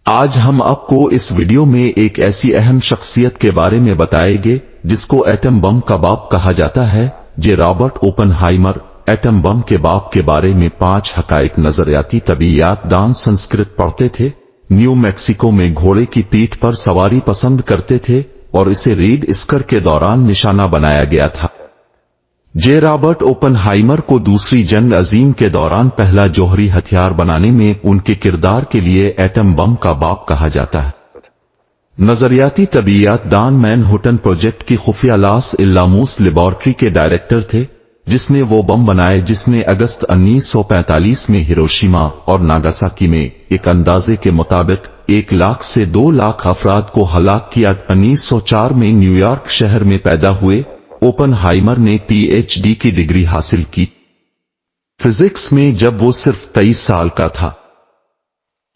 آج ہم آپ کو اس ویڈیو میں ایک ایسی اہم شخصیت کے بارے میں بتائیں گے جس کو ایٹم بم کا باپ کہا جاتا ہے، جے رابرٹ اوپن ہائمر۔ ایٹم بم کے باپ کے بارے میں 5 حقائق نظریاتی طبیعیات دان سنسکرت پڑھتے تھے، نیو میکسیکو میں گھوڑے کی پیٹھ پر سواری پسند کرتے تھے اور اسے ریڈ اسکر کے دوران نشانہ بنایا گیا تھا۔ جے رابرٹ اوپن ہائمر کو دوسری جنگ عظیم کے دوران پہلا جوہری ہتھیار بنانے میں ان کے کردار کے لیے ایٹم بم کا باپ کہا جاتا ہے۔ نظریاتی طبیعیات دان مین ہٹن پروجیکٹ کی خفیہ لاس الاموس لیبارٹری کے ڈائریکٹر تھے، جس نے وہ بم بنائے جس نے اگست 1945 میں ہیروشیما اور ناگاساکی میں ایک اندازے کے مطابق 1 لاکھ سے 2 لاکھ افراد کو ہلاک کیا۔ 1904 میں نیو یارک شہر میں پیدا ہوئے اوپن ہائمر نے پی ایچ ڈی کی ڈگری حاصل کی فزکس میں جب وہ صرف 23 سال کا تھا۔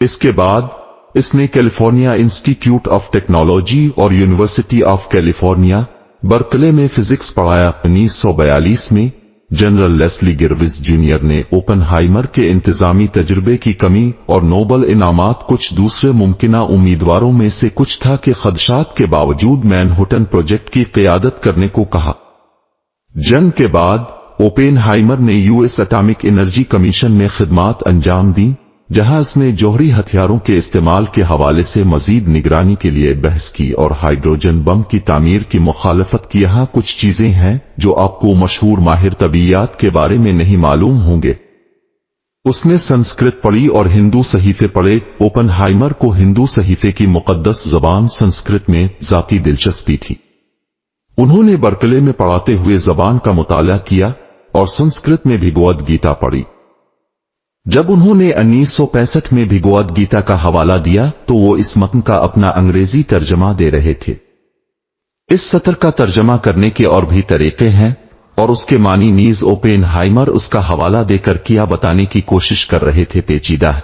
اس کے بعد اس نے کیلیفورنیا انسٹی ٹیوٹ آف ٹیکنالوجی اور یونیورسٹی آف کیلیفورنیا برکلے میں فزکس پڑھایا۔ 1942 میں جنرل لیسلی گرویز جونیئر نے اوپن ہائمر کے انتظامی تجربے کی کمی اور نوبل انعامات کچھ دوسرے ممکنہ امیدواروں میں سے کچھ تھا کہ خدشات کے باوجود مین ہٹن پروجیکٹ کی قیادت کرنے کو کہا۔ جنگ کے بعد اوپن ہائمر نے U S atomic energy commission میں خدمات انجام دیں، جہاں اس نے جوہری ہتھیاروں کے استعمال کے حوالے سے مزید نگرانی کے لیے بحث کی اور ہائیڈروجن بم کی تعمیر کی مخالفت کی۔ یہاں کچھ چیزیں ہیں جو آپ کو مشہور ماہر طبیعیات کے بارے میں نہیں معلوم ہوں گے۔ اس نے سنسکرت پڑھی اور ہندو صحیفے پڑھے۔ اوپن ہائمر کو ہندو صحیفے کی مقدس زبان سنسکرت میں ذاتی دلچسپی تھی۔ انہوں نے برکلے میں پڑھاتے ہوئے زبان کا مطالعہ کیا اور سنسکرت میں بھگوت گیتا پڑھی۔ جب انہوں نے 1965 میں بھگوت گیتا کا حوالہ دیا تو وہ اس متن کا اپنا انگریزی ترجمہ دے رہے تھے۔ اس سطر کا ترجمہ کرنے کے اور بھی طریقے ہیں اور اس کے معنی نیز اوپن ہائمر اس کا حوالہ دے کر کیا بتانے کی کوشش کر رہے تھے پیچیدہ ہے۔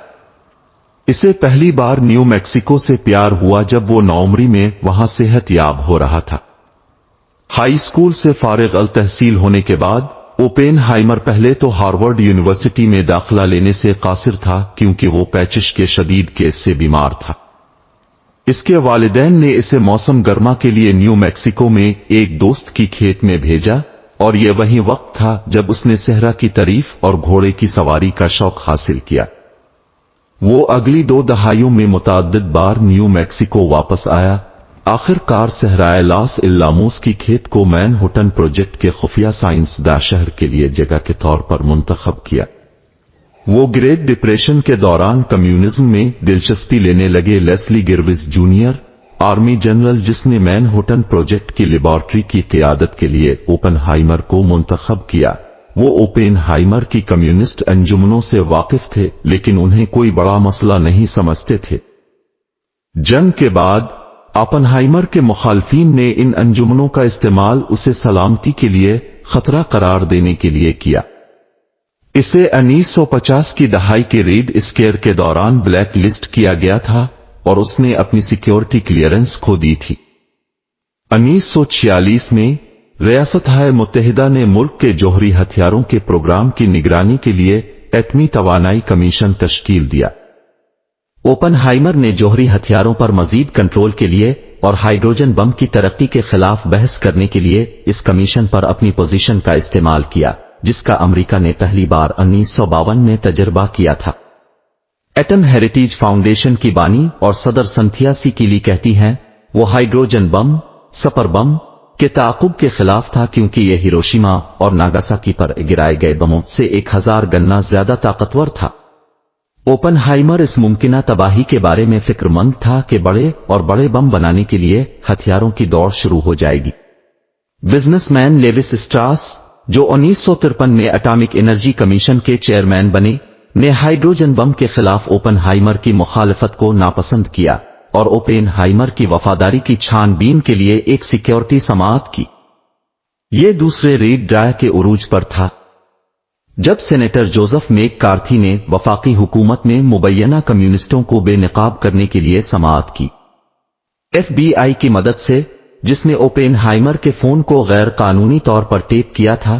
اسے پہلی بار نیو میکسیکو سے پیار ہوا جب وہ نوعمری میں وہاں صحت یاب ہو رہا تھا۔ ہائی اسکول سے فارغ التحصیل ہونے کے بعد اوپن ہائمر پہلے تو ہارورڈ یونیورسٹی میں داخلہ لینے سے قاصر تھا کیونکہ وہ پیچش کے شدید کیس سے بیمار تھا۔ اس کے والدین نے اسے موسم گرما کے لیے نیو میکسیکو میں ایک دوست کی کھیت میں بھیجا اور یہ وہی وقت تھا جب اس نے صحرا کی تعریف اور گھوڑے کی سواری کا شوق حاصل کیا۔ وہ اگلی 2 دہائیوں میں متعدد بار نیو میکسیکو واپس آیا، آخر کار صحرائے لاس الاموس کی کھیت کو مین ہٹن پروجیکٹ کے خفیہ سائنس دا شہر کے لیے جگہ کے طور پر منتخب کیا۔ وہ گریٹ ڈپریشن کے دوران کمیونزم میں دلچسپی لینے لگے۔ لیسلی گرویز جونیئر آرمی جنرل جس نے مین ہٹن پروجیکٹ کی لیبارٹری کی قیادت کے لیے اوپن ہائمر کو منتخب کیا، وہ اوپن ہائمر کی کمیونسٹ انجمنوں سے واقف تھے لیکن انہیں کوئی بڑا مسئلہ نہیں سمجھتے تھے۔ جنگ کے بعد اوپن ہائمر کے مخالفین نے ان انجمنوں کا استعمال اسے سلامتی کے لیے خطرہ قرار دینے کے لیے کیا۔ اسے 1950 کی دہائی کے ریڈ اسکیئر کے دوران بلیک لسٹ کیا گیا تھا اور اس نے اپنی سیکیورٹی کلیئرنس کھو دی تھی۔ 1946 میں ریاستہائے متحدہ نے ملک کے جوہری ہتھیاروں کے پروگرام کی نگرانی کے لیے ایٹمی توانائی کمیشن تشکیل دیا۔ اوپن ہائمر نے جوہری ہتھیاروں پر مزید کنٹرول کے لیے اور ہائیڈروجن بم کی ترقی کے خلاف بحث کرنے کے لیے اس کمیشن پر اپنی پوزیشن کا استعمال کیا، جس کا امریکہ نے پہلی بار 1952 میں تجربہ کیا تھا۔ ایٹم ہیریٹیج فاؤنڈیشن کی بانی اور صدر سنتھیا سیکیلی کہتی ہیں وہ ہائیڈروجن بم سپر بم کے تعاقب کے خلاف تھا کیونکہ یہ ہیروشیما اور ناگاساکی پر گرائے گئے بموں سے 1000 گنا زیادہ طاقتور تھا۔ اوپن ہائمر اس ممکنہ تباہی کے بارے میں فکر مند تھا کہ بڑے اور بڑے بم بنانے کے لیے ہتھیاروں کی دوڑ شروع ہو جائے گی۔ بزنس مین لیوس اسٹراس جو 1953 میں اٹامک انرجی کمیشن کے چیئرمین بنے، نے ہائیڈروجن بم کے خلاف اوپن ہائمر کی مخالفت کو ناپسند کیا اور اوپن ہائمر کی وفاداری کی چھان بین کے لیے ایک سیکیورٹی سماعت کی۔ یہ دوسرے ریڈ ڈرائے کے عروج پر تھا جب سینیٹر جوزف میک کارتھی نے وفاقی حکومت میں مبینہ کمیونسٹوں کو بے نقاب کرنے کے لیے سماعت کی۔ ایف بی آئی کی مدد سے، جس نے اوپن ہائمر کے فون کو غیر قانونی طور پر ٹیپ کیا تھا،